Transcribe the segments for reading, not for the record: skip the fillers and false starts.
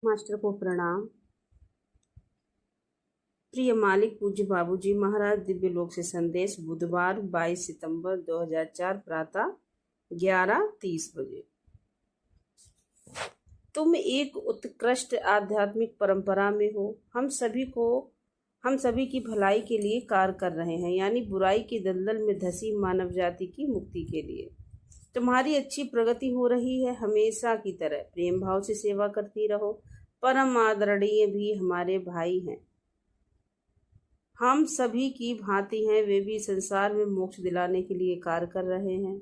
Master को प्रणाम। प्रिय मालिक पूज्य बाबूजी महाराज दिव्य लोक से संदेश बुधवार 22 सितंबर 2004 प्रातः 11:30 बजे। तुम एक उत्कृष्ट आध्यात्मिक परंपरा में हो। हम सभी की भलाई के लिए कार्य कर रहे हैं, यानी बुराई के दलदल में धसी मानव जाति की मुक्ति के लिए। तुम्हारी अच्छी प्रगति हो रही है। हमेशा की तरह प्रेम भाव से सेवा करती रहो। परम आदरणीय भी हमारे भाई हैं, हम सभी की भांति हैं। वे भी संसार में मोक्ष दिलाने के लिए कार्य कर रहे हैं।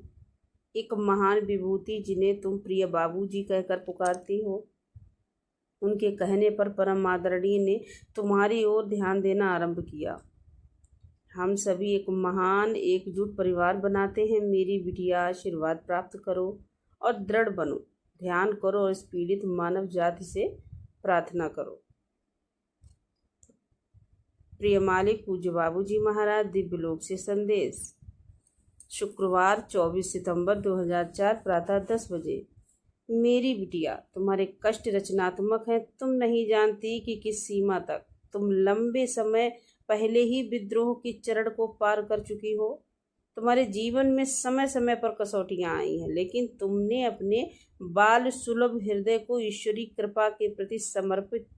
एक महान विभूति जिन्हें तुम प्रिय बाबूजी कहकर पुकारती हो, उनके कहने पर परम आदरणीय ने तुम्हारी ओर ध्यान देना आरंभ किया। हम सभी एक महान एकजुट परिवार बनाते हैं। मेरी बिटिया, आशीर्वाद प्राप्त करो और दृढ़ बनो। ध्यान करो और इस पीड़ित मानव जाति से प्रार्थना करो। प्रिय मालिक पूज्य बाबूजी महाराज दिव्य लोक से संदेश शुक्रवार 24 सितंबर 2004 प्रातः 10 बजे। मेरी बिटिया, तुम्हारे कष्ट रचनात्मक हैं। तुम नहीं जानती कि किस सीमा तक तुम लंबे समय पहले ही विद्रोह की चरण को पार कर चुकी हो। तुम्हारे जीवन में समय समय पर कसौटियां आई हैं, लेकिन तुमने अपने बाल सुलभ हृदय को ईश्वरीय कृपा के प्रति समर्पित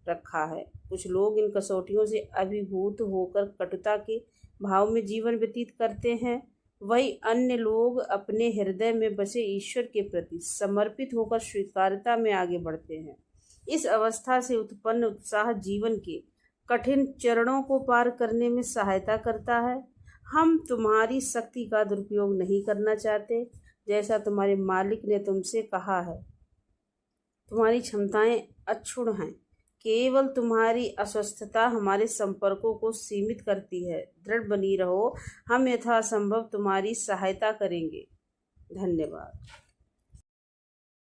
रखा है। कुछ लोग इन कसौटियों से अभिभूत होकर कटुता के भाव में जीवन व्यतीत करते हैं, वही अन्य लोग अपने हृदय में बसे ईश्वर के प्रति समर्पित होकर स्वीकार्यता में आगे बढ़ते हैं। इस अवस्था से उत्पन्न उत्साह जीवन के कठिन चरणों को पार करने में सहायता करता है। हम तुम्हारी शक्ति का दुरुपयोग नहीं करना चाहते, जैसा तुम्हारे मालिक ने तुमसे कहा है। तुम्हारी क्षमताएं अक्षुण्ण हैं। केवल तुम्हारी अस्वस्थता हमारे संपर्कों को सीमित करती है। दृढ़ बनी रहो, हम यथासंभव तुम्हारी सहायता करेंगे। धन्यवाद।